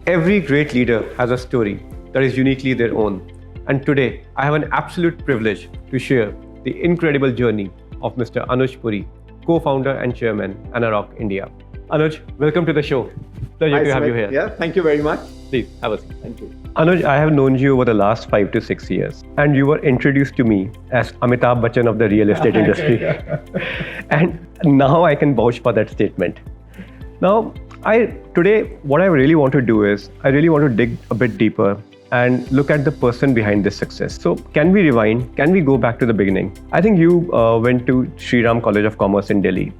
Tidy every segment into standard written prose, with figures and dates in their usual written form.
Every great leader has a story that is uniquely their own. And today, I have an absolute privilege to share the incredible journey of Mr. Anuj Puri, co-founder and chairman, Anarock India. Anuj, welcome to the show. Pleasure to have you here. Yeah, thank you very much. Please, have a seat. Thank you. Anuj, I have known you over the last 5 to 6 years, and you were introduced to me as Amitabh Bachchan of the real estate industry. And now I can vouch for that statement. Now, today, what I really want to do is, I really want to dig a bit deeper and look at the person behind this success. So can we rewind? Can we go back to the beginning? I think you went to Shri College of Commerce in Delhi.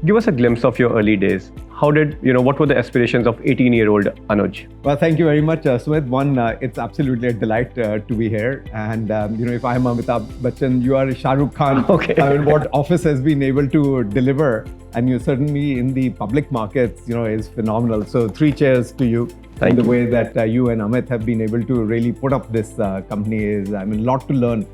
Give us a glimpse of your early days. What were the aspirations of 18-year-old Anuj? Well, thank you very much, Sumit. One, it's absolutely a delight to be here. And, if I'm Amitabh Bachchan, you are Shah Rukh Khan. Okay. I mean, what Office has been able to deliver, and you certainly in the public markets, is phenomenal. So 3 cheers to you. Thank you. The way that you and Amit have been able to really put up this company is, a lot to learn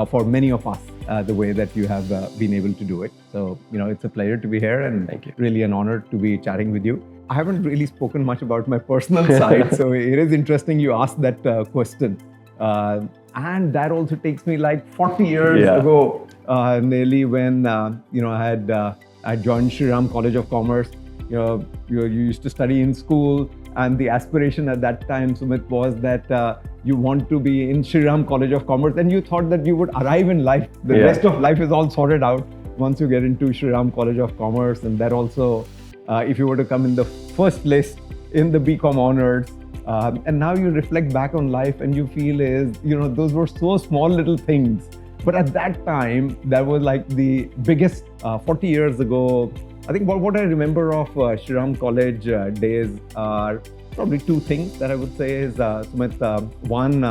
for many of us. The way that you have been able to do it. So, it's a pleasure to be here and Thank you. Really an honor to be chatting with you. I haven't really spoken much about my personal side, so it is interesting you asked that question. And that also takes me like 40 years ago, nearly when, I joined Shri College of Commerce. You used to study in school, and the aspiration at that time, Sumit, was that you want to be in Shri College of Commerce, and you thought that you would arrive in life. The rest of life is all sorted out once you get into Shri College of Commerce, and that also, if you were to come in the first list in the BCom honors, and now you reflect back on life and you feel those were so small little things. But at that time, that was like the biggest, 40 years ago. I think what I remember of Shri College days are probably 2 things that I would say is, Sumit, one,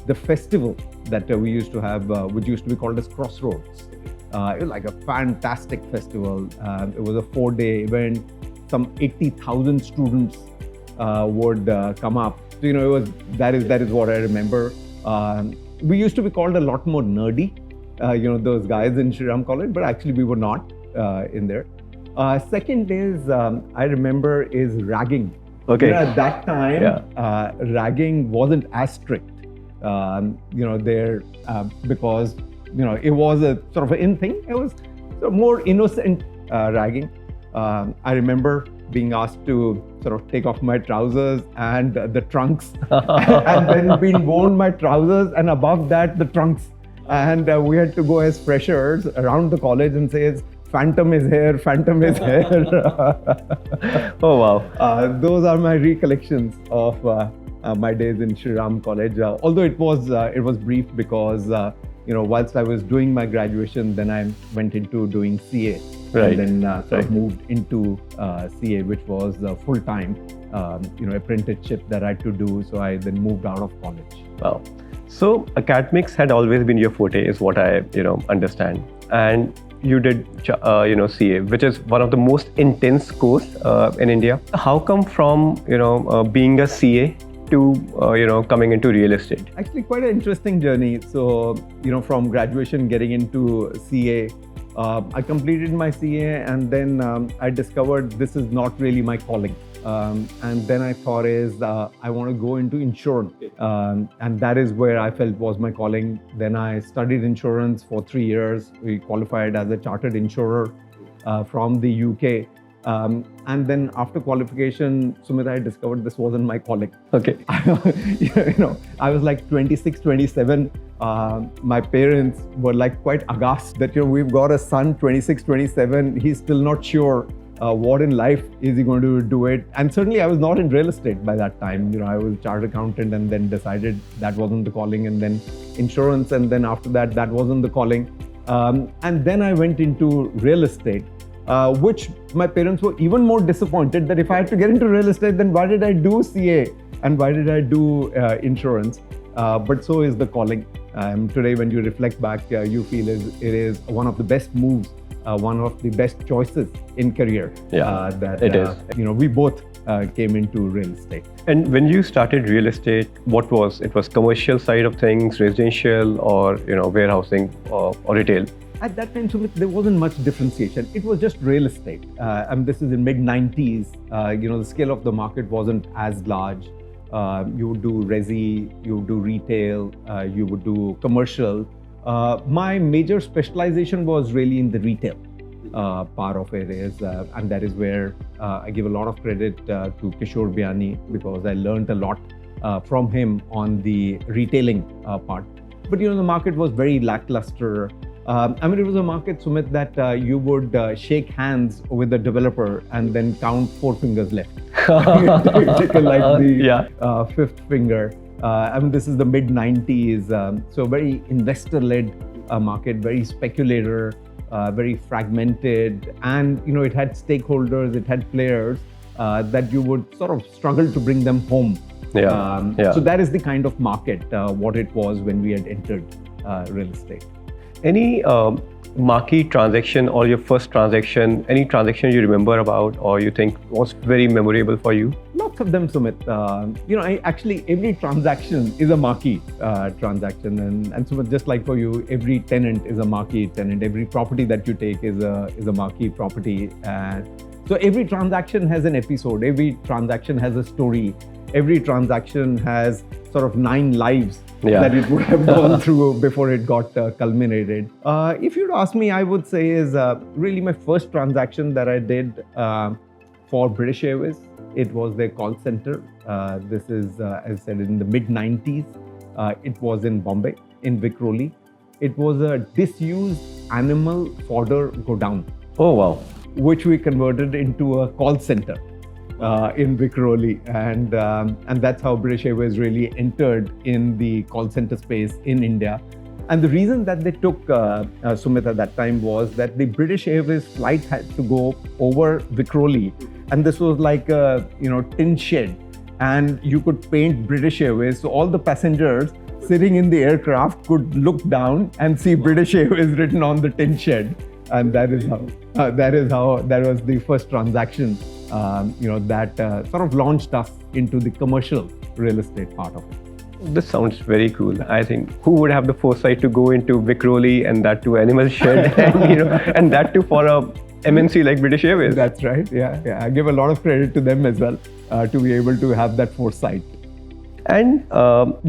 the festival that we used to have, which used to be called as Crossroads. It was like a fantastic festival. It was a 4-day event. Some 80,000 students would come up. So, that is what I remember. We used to be called a lot more nerdy, those guys in Shri College, but actually we were not in there. Second is, I remember, is ragging. Okay. At that time, ragging wasn't as strict, because, it was a sort of an in thing. It was sort of more innocent ragging. I remember being asked to sort of take off my trousers and the trunks, and then being worn my trousers and above that, the trunks. And we had to go as freshers around the college and say, Phantom is here, Phantom is here. Oh, wow. Those are my recollections of my days in Shri College. Although it was brief because, whilst I was doing my graduation, then I went into doing CA. Right. And then sort of moved into CA, which was full-time, apprenticeship that I had to do. So I then moved out of college. Wow. So academics had always been your forte, is what I, understand. And you did, CA, which is one of the most intense course in India. How come from, being a CA to, coming into real estate? Actually, quite an interesting journey. So, from graduation, getting into CA, I completed my CA, and then I discovered this is not really my calling. And then I thought I want to go into insurance. And that is where I felt was my calling. Then I studied insurance for 3 years. We qualified as a chartered insurer from the UK. And then after qualification, Sumit, I discovered this wasn't my calling. Okay. I was like 26, 27. My parents were like quite aghast that, we've got a son, 26, 27. He's still not sure what in life is he going to do it. And certainly I was not in real estate by that time. I was a chartered accountant and then decided that wasn't the calling, and then insurance. And then after that, that wasn't the calling. And then I went into real estate. Which my parents were even more disappointed that if I had to get into real estate, then why did I do CA and why did I do insurance? But so is the calling. Today, when you reflect back, you feel it is one of the best moves, one of the best choices in career. That it is. We both came into real estate. And when you started real estate, what was it? Was commercial side of things, residential, or warehousing or retail? At that time, Sumit, there wasn't much differentiation. It was just real estate. And this is in mid-90s. The scale of the market wasn't as large. You would do resi, you would do retail, you would do commercial. My major specialization was really in the retail part of it is, and that is where I give a lot of credit to Kishore Biani, because I learned a lot from him on the retailing part. But the market was very lackluster. It was a market, Sumit, that you would shake hands with the developer and then count 4 fingers left. Take the fifth finger. This is the mid 90s, so very investor-led market, very speculator, very fragmented, and it had stakeholders, it had players that you would sort of struggle to bring them home. So that is the kind of market what it was when we had entered real estate. Any marquee transaction or your first transaction, any transaction you remember about or you think was very memorable for you? Lots of them, Sumit. Actually every transaction is a marquee transaction, and Sumit, just like for you, every tenant is a marquee tenant. Every property that you take is a marquee property. So every transaction has an episode. Every transaction has a story. Every transaction has sort of 9 lives that it would have gone through before it got culminated. If you'd ask me, I would say is really my first transaction that I did for British Airways. It was their call center. This is, as I said, in the mid 90s. It was in Bombay, in Vikhroli. It was a disused animal fodder godown. Oh, wow. Which we converted into a call center in Vikhroli, and that's how British Airways really entered in the call center space in India. And the reason that they took Sumit at that time was that the British Airways flight had to go over Vikhroli, and this was like a tin shed, and you could paint British Airways, so all the passengers sitting in the aircraft could look down and see British Airways written on the tin shed, and that was the first transaction. That sort of launched us into the commercial real estate part of it. This sounds very cool. I think who would have the foresight to go into Vikhroli and that to animal shed and that too for a MNC like British Airways. That's right. Yeah. I give a lot of credit to them as well to be able to have that foresight. And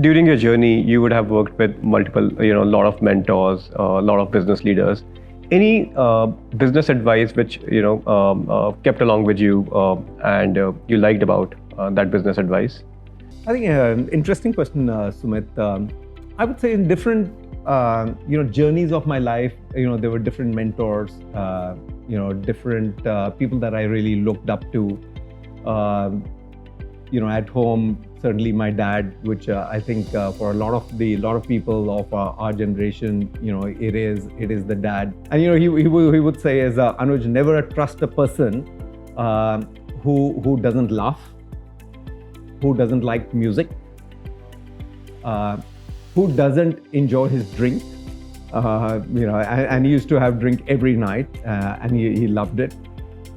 during your journey, you would have worked with multiple, a lot of mentors, a lot of business leaders. Any business advice which kept along with you and you liked about that business advice? I think an interesting question, Sumit. I would say in different journeys of my life, there were different mentors, different people that I really looked up to. At home, certainly my dad, which I think for a lot of people of our generation, it is the dad. And he would say as Anuj, never trust a person who doesn't laugh, who doesn't like music, who doesn't enjoy his drink. And he used to have drink every night, and he loved it.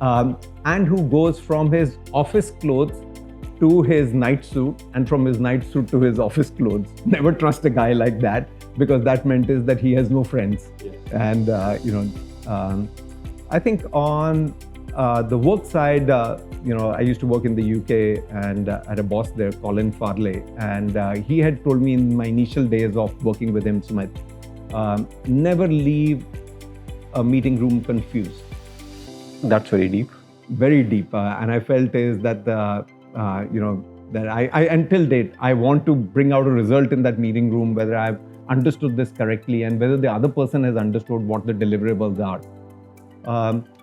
And who goes from his office clothes to his night suit, and from his night suit to his office clothes. Never trust a guy like that, because that meant is that he has no friends. And I think on the work side, I used to work in the UK and had a boss there, Colin Farley, and he had told me in my initial days of working with him, Sumit, never leave a meeting room confused. That's very deep. Very deep, and I felt is that that I until date, I want to bring out a result in that meeting room, whether I've understood this correctly and whether the other person has understood what the deliverables are.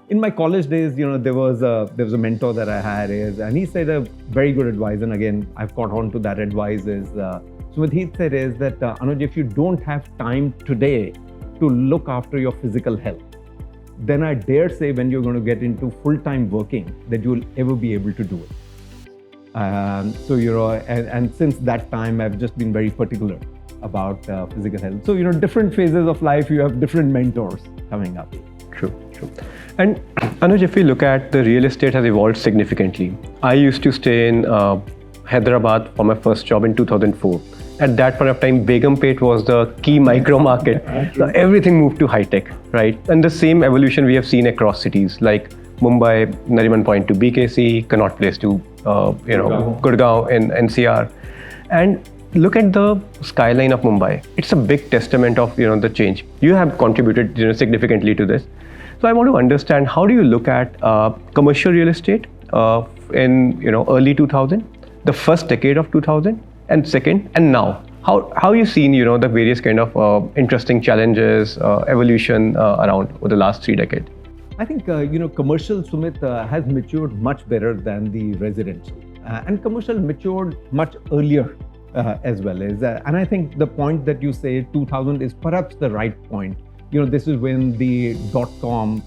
In my college days, there was a mentor that I had, and he said a very good advice, and again, I've caught on to that advice is, so what he said is that, Anuj, if you don't have time today to look after your physical health, then I dare say when you're going to get into full-time working, that you'll ever be able to do it. And since that time, I've just been very particular about physical health. So, different phases of life, you have different mentors coming up. True. And Anuj, if we look at the real estate has evolved significantly. I used to stay in Hyderabad for my first job in 2004. At that point of time, Begumpet was the key micro market. So everything moved to high tech, right? And the same evolution we have seen across cities like Mumbai, Nariman Point to BKC, Connaught Place to Gurgaon in NCR, and look at the skyline of Mumbai. It's a big testament of the change. You have contributed significantly to this. So I want to understand, how do you look at commercial real estate in early 2000, the first decade of 2000, and second, and now? How you seen the various kind of interesting challenges, evolution around over the last 3 decades? I think commercial, Sumit, has matured much better than the residential, and commercial matured much earlier as well. And I think the point that you say 2000 is perhaps the right point. This is when the .com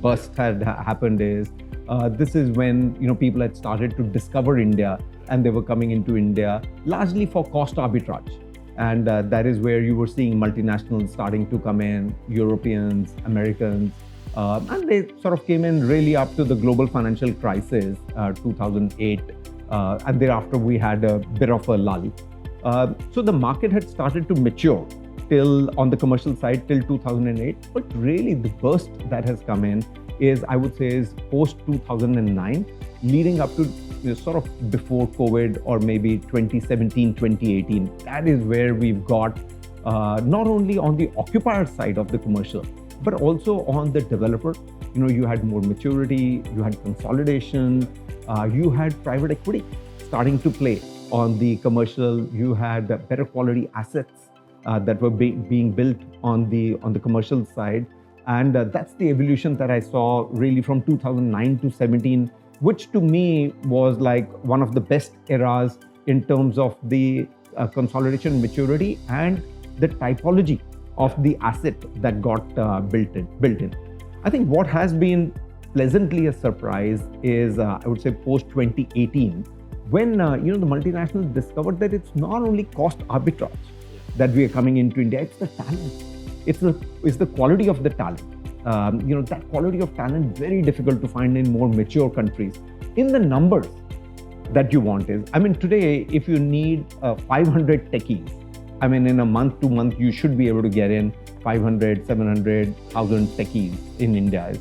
bust had happened. This is when people had started to discover India, and they were coming into India largely for cost arbitrage. And that is where you were seeing multinationals starting to come in, Europeans, Americans, and they sort of came in really up to the global financial crisis, 2008. And thereafter, we had a bit of a lull. So the market had started to mature till on the commercial side till 2008. But really the burst that has come in is, I would say, is post 2009, leading up to sort of before COVID, or maybe 2017, 2018. That is where we've got not only on the occupier side of the commercial, but also on the developer. You had more maturity, you had consolidation, you had private equity starting to play on the commercial. You had better quality assets that were being built on the commercial side. And that's the evolution that I saw really from 2009 to 17, which to me was like one of the best eras in terms of the consolidation, maturity, and the typology of the asset that got built in. I think what has been pleasantly a surprise is, I would say, post 2018, when the multinationals discovered that it's not only cost arbitrage that we are coming into India, it's the talent. It's the quality of the talent. That quality of talent, very difficult to find in more mature countries. In the numbers that you want is, today, if you need 500 techies, in a month to month, you should be able to get in 500, 700, 1,000 techies in India.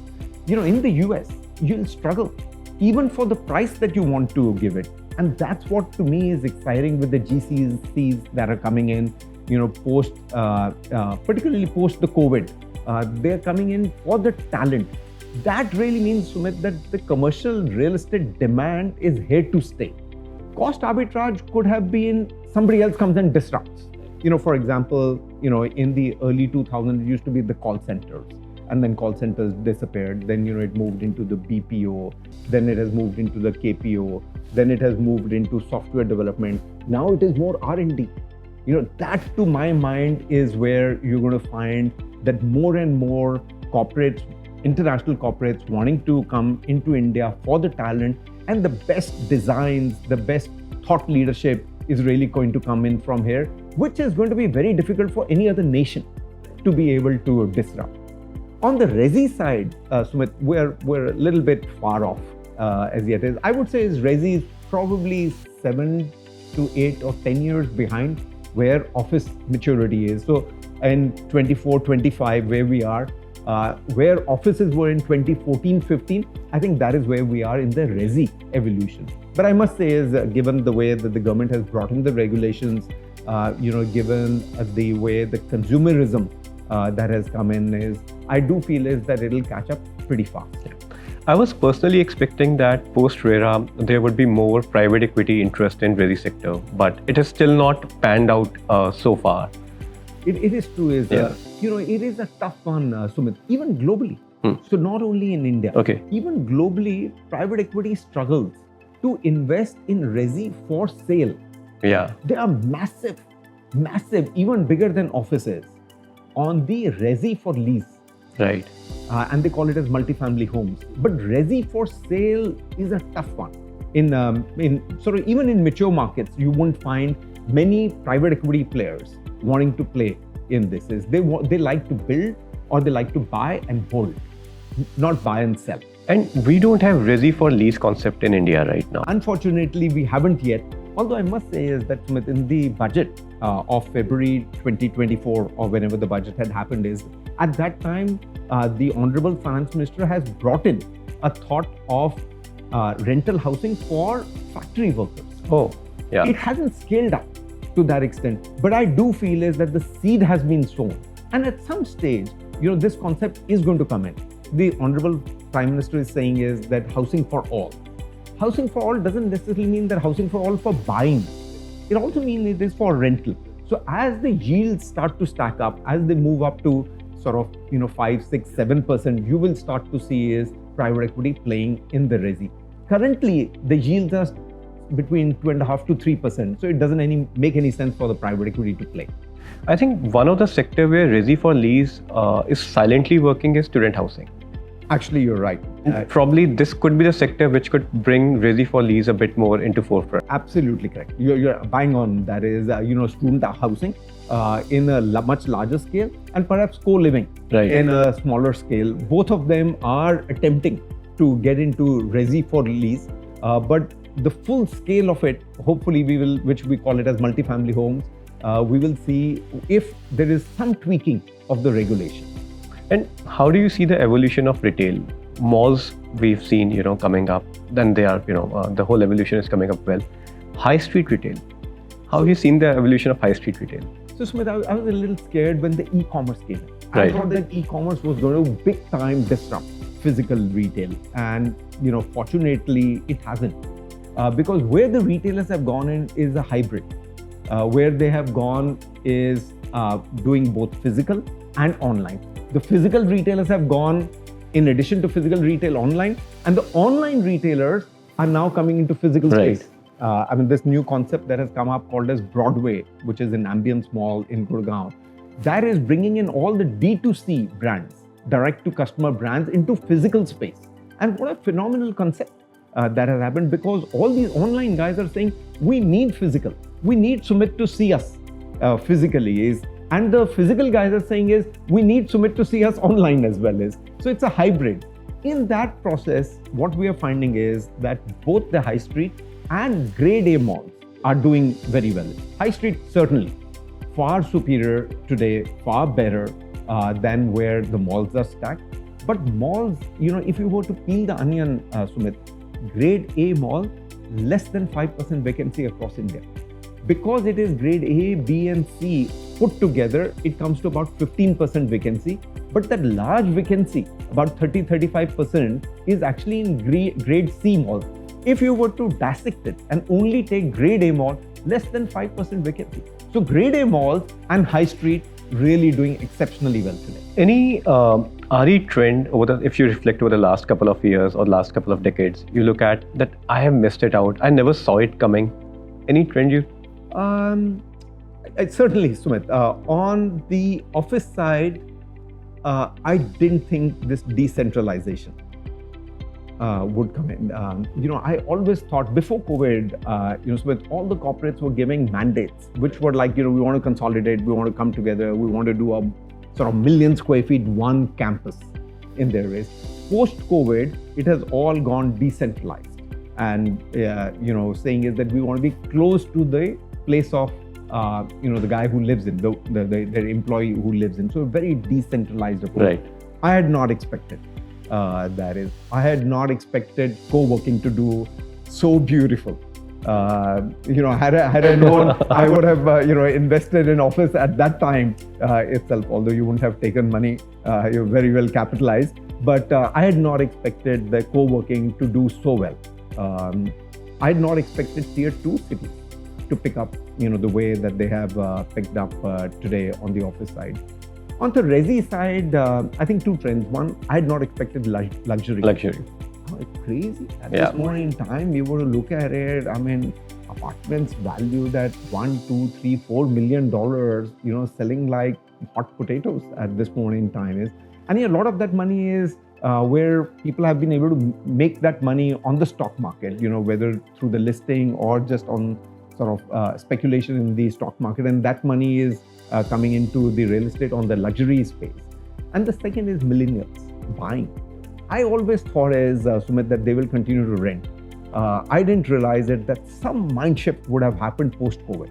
In the US, you'll struggle even for the price that you want to give it. And that's what to me is exciting with the GCCs that are coming in, particularly post the COVID. They're coming in for the talent. That really means, Sumit, that the commercial real estate demand is here to stay. Cost arbitrage could have been somebody else comes and disrupts. For example, in the early 2000s, it used to be the call centers, and then call centers disappeared. Then, it moved into the BPO. Then it has moved into the KPO. Then it has moved into software development. Now it is more R&D. That to my mind is where you're going to find that more and more corporates, international corporates wanting to come into India for the talent, and the best designs, the best thought leadership is really going to come in from here, which is going to be very difficult for any other nation to be able to disrupt. On the resi side, Sumit, we're a little bit far off as yet. I would say resi is probably 7 to 8 or 10 years behind where office maturity is. So in 24, 25, where we are, where offices were in 2014, 15, I think that is where we are in the resi evolution. But I must say is, given the way that the government has brought in the regulations, given the way the consumerism that has come in, is I do feel is that it'll catch up pretty fast. Yeah. I was personally expecting that post-RERA, there would be more private equity interest in resi sector, but it has still not panned out so far. It is true. It is a tough one, Sumit, even globally. So not only in India, even globally, private equity struggles to invest in resi for sale. Yeah, they are massive, even bigger than offices on the resi for lease. Right. And they call it as multifamily homes. But resi for sale is a tough one. Even in mature markets, you won't find many private equity players wanting to play in this. They like to build, or they like to buy and hold, not buy and sell. And we don't have resi for lease concept in India right now. Unfortunately, we haven't yet. Although I must say is that in the budget of February 2024, or whenever the budget had happened, is at that time, the Honorable Finance Minister has brought in a thought of rental housing for factory workers. Oh, yeah. It hasn't scaled up to that extent, but I do feel is that the seed has been sown, and at some stage, this concept is going to come in. The Honorable Prime Minister is saying is that housing for all. Housing for all doesn't necessarily mean that housing for all for buying. It also means it is for rental. So as the yields start to stack up, as they move up to sort of 5, 6, 7%, you will start to see is private equity playing in the resi. Currently, the yields are between 2.5% to 3%. So it doesn't make any sense for the private equity to play. I think one of the sector where resi for lease is silently working is student housing. Actually, you're right. Probably this could be the sector which could bring resi for lease a bit more into forefront. Absolutely correct. You're buying on that is student housing in a much larger scale, and perhaps co-living in a smaller scale. Both of them are attempting to get into resi for lease, but the full scale of it, hopefully which we call it as multifamily homes, we will see if there is some tweaking of the regulation. And how do you see the evolution of retail? Malls we've seen, coming up. Then they are, the whole evolution is coming up well. High street retail. How have you seen the evolution of high street retail? So Sumit, I was a little scared when the e-commerce came in. Right. I thought that e-commerce was going to big time disrupt physical retail, and fortunately it hasn't, because where the retailers have gone in is a hybrid. Where they have gone is doing both physical and online. The physical retailers have gone in addition to physical retail online, and the online retailers are now coming into physical space. This new concept that has come up called as Broadway, which is an ambience mall in Gurgaon, that is bringing in all the D2C brands, direct to customer brands, into physical space. And what a phenomenal concept that has happened, because all these online guys are saying, we need physical. We need Sumit to see us physically. And the physical guys are saying is, we need Sumit to see us online as well. So it's a hybrid. In that process, what we are finding is that both the high street and grade A malls are doing very well. High street, certainly, far superior today, far better than where the malls are stacked. But malls, if you were to peel the onion, Sumit, grade A mall, less than 5% vacancy across India. Because it is grade A, B and C put together, it comes to about 15% vacancy. But that large vacancy, about 30-35%, is actually in grade C malls. If you were to dissect it and only take grade A mall, less than 5% vacancy. So grade A malls and high street really doing exceptionally well today. Any RE trend, if you reflect over the last couple of years or last couple of decades, you look at that I have missed it out, I never saw it coming. Any trend you? Certainly, Sumit. On the office side, I didn't think this decentralization would come in. I always thought before COVID, Sumit, all the corporates were giving mandates, which were like, we want to consolidate, we want to come together, we want to do a sort of million square feet, one campus in their race. Post-COVID, it has all gone decentralized. And, saying is that we want to be close to the place of, the guy who lives in, their employee who lives in. So a very decentralized approach. Right. I had not expected I had not expected Coworking to do so beautiful. Had I known, I would have, invested in office at that time itself, although you wouldn't have taken money, you're very well capitalized. But I had not expected the Coworking to do so well. I had not expected tier 2 cities to pick up, the way that they have picked up today on the office side. On the resi side, I think two trends. One, I had not expected luxury. Oh, it's crazy. At this point in time, we were to look at it. Apartments valued at $1, $2, $3, $4 million, selling like hot potatoes at this point in time and a lot of that money is where people have been able to make that money on the stock market, whether through the listing or just on sort of speculation in the stock market. And that money is coming into the real estate on the luxury space. And the second is millennials buying. I always thought Sumit, that they will continue to rent. I didn't realize that some mind shift would have happened post-COVID.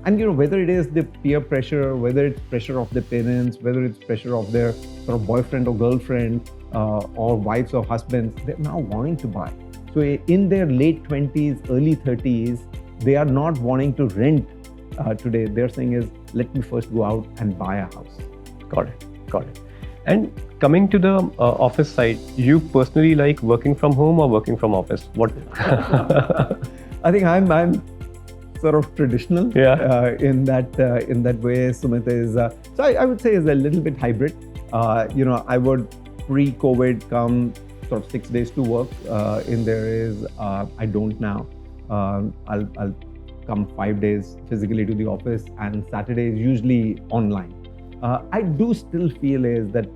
And whether it is the peer pressure, whether it's pressure of the parents, whether it's pressure of their sort of boyfriend or girlfriend, or wives or husbands, they're now wanting to buy. So in their late 20s, early 30s, they are not wanting to rent today. They're saying is, let me first go out and buy a house. Got it. And coming to the office side, you personally like working from home or working from office? What? I think I'm sort of traditional in that way. Sumit is so I would say is a little bit hybrid. I would pre-COVID come sort of 6 days to work. In there is I don't now. I'll come 5 days physically to the office, and Saturday is usually online. I do still feel is that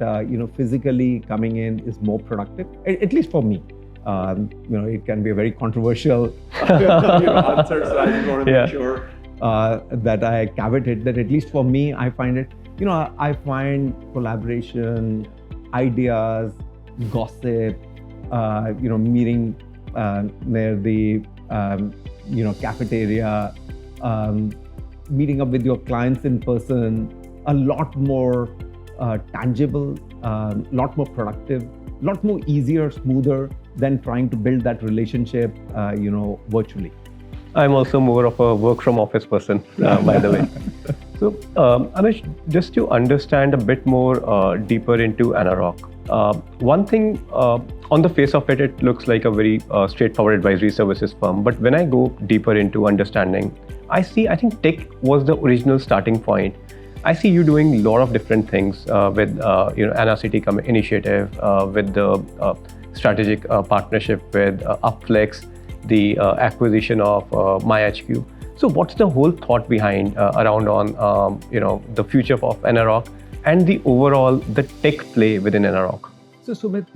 physically coming in is more productive, at least for me. It can be a very controversial answer, so I just want to make sure that I caveat it. That at least for me, I find it. I find collaboration, ideas, gossip, meeting near the cafeteria, meeting up with your clients in person, a lot more tangible, a lot more productive, a lot more easier, smoother than trying to build that relationship, virtually. I'm also more of a work from office person, by the way. So, Anuj, just to understand a bit more deeper into Anarock, one thing on the face of it, it looks like a very straightforward advisory services firm. But when I go deeper into understanding, I think tech was the original starting point. I see you doing a lot of different things with Anacity initiative, with the strategic partnership with Upflex, the acquisition of MyHQ. So what's the whole thought behind around on the future of Anarock and the overall the tech play within Anarock? So Sumit,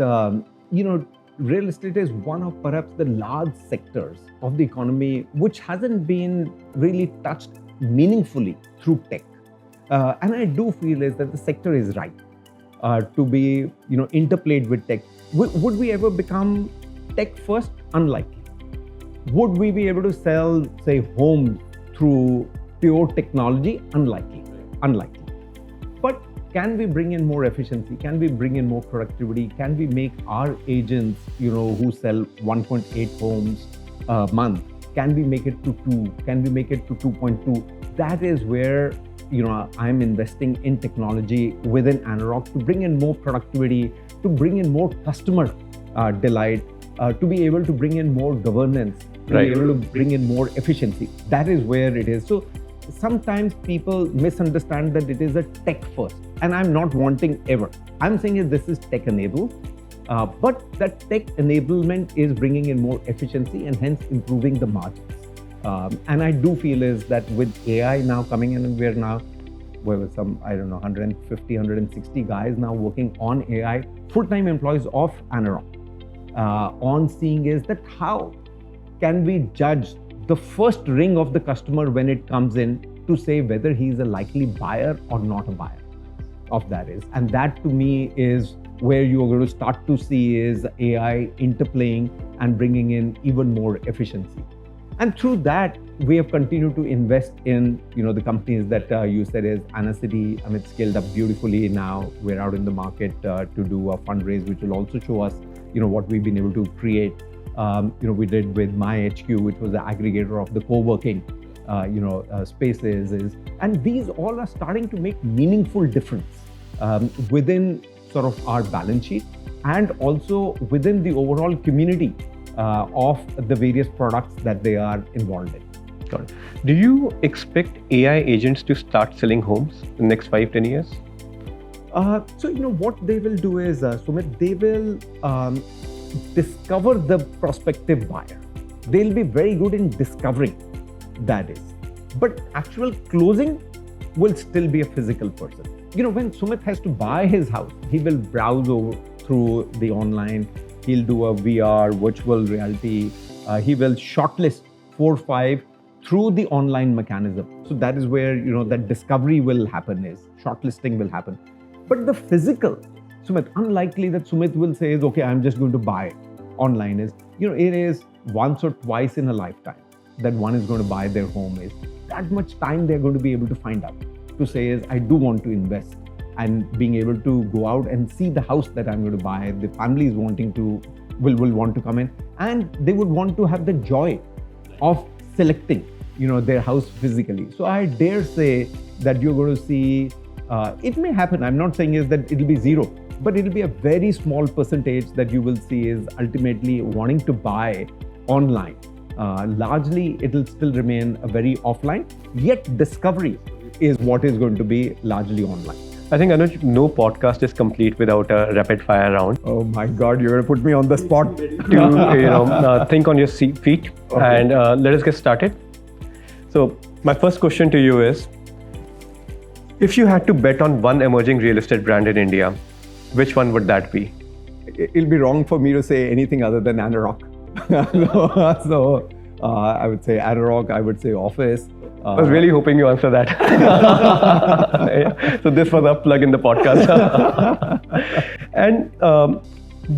real estate is one of perhaps the large sectors of the economy which hasn't been really touched meaningfully through tech. And I do feel is that the sector is right to be interplayed with tech. Would we ever become tech first? Unlikely. Would we be able to sell, say, homes through pure technology? Unlikely. But can we bring in more efficiency? Can we bring in more productivity? Can we make our agents, who sell 1.8 homes a month, can we make it to 2? Can we make it to 2.2? That is where I'm investing in technology within Anarock to bring in more productivity, to bring in more customer delight, to be able to bring in more governance, to be able to bring in more efficiency. That is where it is. So sometimes people misunderstand that it is a tech first, and I'm not wanting ever. I'm saying is this is tech enabled, but that tech enablement is bringing in more efficiency and hence improving the margins. And I do feel is that with AI now coming in, and we're with some, 150, 160 guys now working on AI, full-time employees of Anarock, on seeing is that how can we judge the first ring of the customer when it comes in to say whether he's a likely buyer or not a buyer of that is. And that to me is where you're going to start to see is AI interplaying and bringing in even more efficiency. And through that, we have continued to invest in, the companies that you said is Anacity. It's scaled up beautifully now. We're out in the market to do a fundraise, which will also show us, what we've been able to create. We did with MyHQ, which was the aggregator of the Coworking, spaces. And these all are starting to make meaningful difference within sort of our balance sheet and also within the overall community of the various products that they are involved in. Got it. Do you expect AI agents to start selling homes in the next 5-10 years? So, what they will do is, Sumit, they will discover the prospective buyer. They'll be very good in discovering, that is. But actual closing will still be a physical person. When Sumit has to buy his house, he will browse over through the online. He'll do a VR, virtual reality. He will shortlist 4 or 5 through the online mechanism. So that is where, that discovery will happen, is shortlisting will happen. But the physical, Sumit, unlikely that Sumit will say is, okay, I'm just going to buy online is, it is once or twice in a lifetime. that one is going to buy their home is, that much time they're going to be able to find out to say is, I do want to invest, and being able to go out and see the house that I'm going to buy. The family is will want to come in, and they would want to have the joy of selecting, their house physically. So I dare say that you're going to see, it may happen. I'm not saying is that it'll be zero, but it'll be a very small percentage that you will see is ultimately wanting to buy online. Largely, it'll still remain a very offline, yet discovery is what is going to be largely online. I think, Anuj, no podcast is complete without a rapid fire round. Oh my God, you're going to put me on the spot. To think on your feet, okay. And let us get started. So my first question to you is, if you had to bet on one emerging real estate brand in India, which one would that be? It'll be wrong for me to say anything other than Anarock. So I would say Anarock, I would say Office. I was really hoping you answer that. So this was a plug in the podcast. And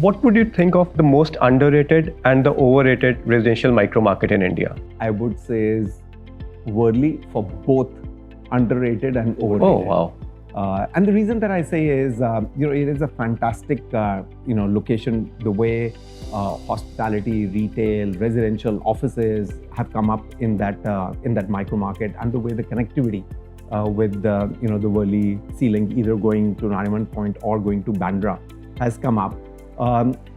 what would you think of the most underrated and the overrated residential micro market in India? I would say is Worli for both underrated and overrated. Oh, wow. And the reason that I say is, it is a fantastic, location. The way hospitality, retail, residential offices have come up in that micro market, and the way the connectivity with the Worli sea link, either going to Nariman Point or going to Bandra, has come up.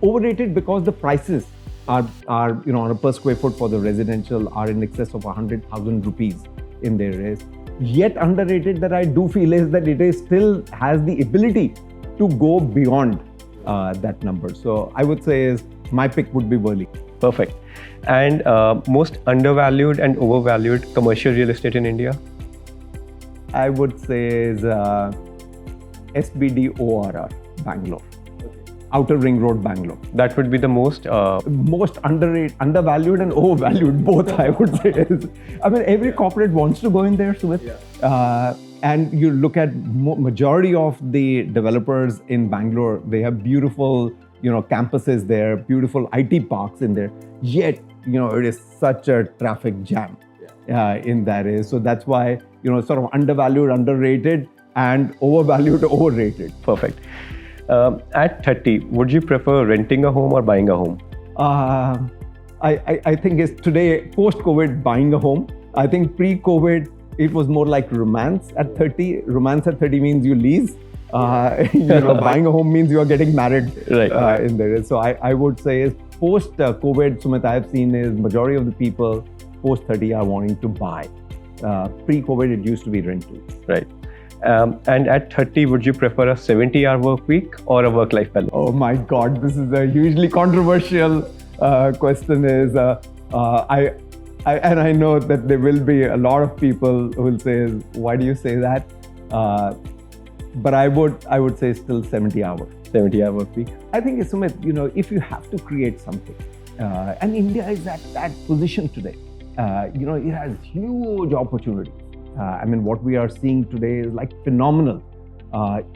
Overrated because the prices are on a per square foot for the residential are in excess of 100,000 rupees in their race. Yet underrated that I do feel is that it is still has the ability to go beyond that number. So I would say is my pick would be Worli. Perfect. And most undervalued and overvalued commercial real estate in India? I would say is SBD ORR, Bangalore. Outer Ring Road, Bangalore. That would be the most underrated, undervalued and overvalued, both I would say. I mean, every corporate wants to go in there, Sumit. Yeah. And you look at majority of the developers in Bangalore, they have beautiful, campuses there, beautiful IT parks in there. Yet, it is such a traffic jam in that area. So that's why, sort of undervalued, underrated, and overvalued, overrated. Perfect. At 30, would you prefer renting a home or buying a home? I think it's today, post-COVID, buying a home. I think pre-COVID, it was more like romance at 30. Romance at 30 means you lease. Buying a home means you are getting married in there. So I would say post-COVID, Sumit, I have seen is majority of the people post-30 are wanting to buy. Pre-COVID, it used to be rental. Right. And at 30, would you prefer a 70-hour work week or a work-life balance? Oh my God, this is a hugely controversial question. I know that there will be a lot of people who will say, why do you say that? But I would say still 70-hour. 70-hour work week. I think, Sumit, if you have to create something, and India is at that position today, it has huge opportunities. What we are seeing today is like phenomenal.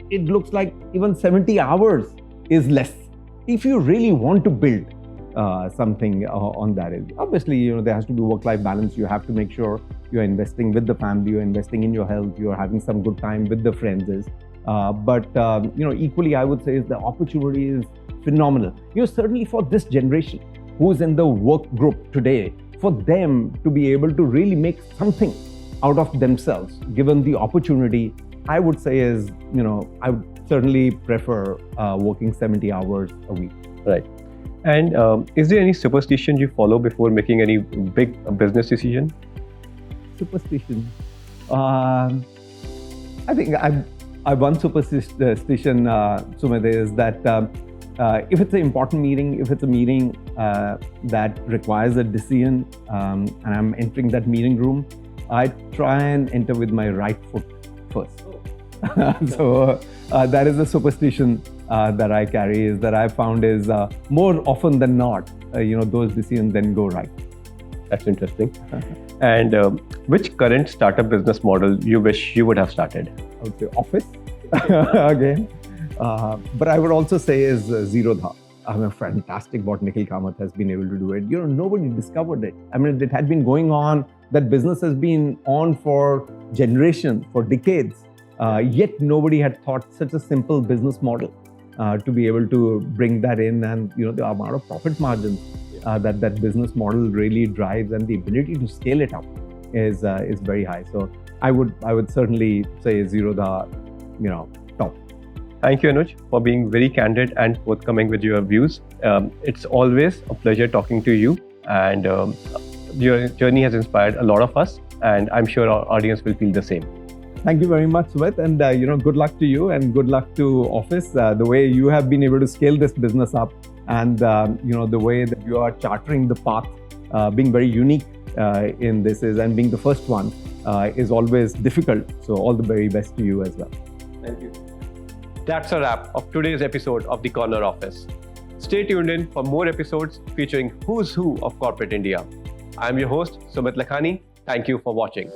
It looks like even 70 hours is less. If you really want to build something on that, obviously, there has to be work-life balance. You have to make sure you're investing with the family, you're investing in your health, you're having some good time with the friends. But equally, I would say is the opportunity is phenomenal. Certainly for this generation who's in the work group today, for them to be able to really make something out of themselves, given the opportunity, I would say is, I would certainly prefer working 70 hours a week. Right. And is there any superstition you follow before making any big business decision? Superstition. I think I've one superstition, Sumit, is that if it's an important meeting, if it's a meeting that requires a decision, and I'm entering that meeting room, I try and enter with my right foot first. So that is a superstition that I carry, is that I found is more often than not, those decisions then go right. That's interesting. And which current startup business model you wish you would have started? I would say Office again. But I would also say is Zero Dha. a fantastic bot, Nikhil Kamath, has been able to do it. Nobody discovered it. I mean, it had been going on. That business has been on for generations, for decades. Yet nobody had thought such a simple business model to be able to bring that in, and the amount of profit margins that business model really drives, and the ability to scale it up is very high. So I would certainly say zero the top. Thank you, Anuj, for being very candid and forthcoming with your views. It's always a pleasure talking to you, and your journey has inspired a lot of us, and I'm sure our audience will feel the same. Thank you very much, Sumit, and good luck to you, and good luck to Office. The way you have been able to scale this business up, and the way that you are charting the path, being very unique in this and being the first one is always difficult. So all the very best to you as well. Thank you. That's a wrap of today's episode of the Corner Office. Stay tuned in for more episodes featuring who's who of corporate India. I'm your host, Sumit Lakhani. Thank you for watching.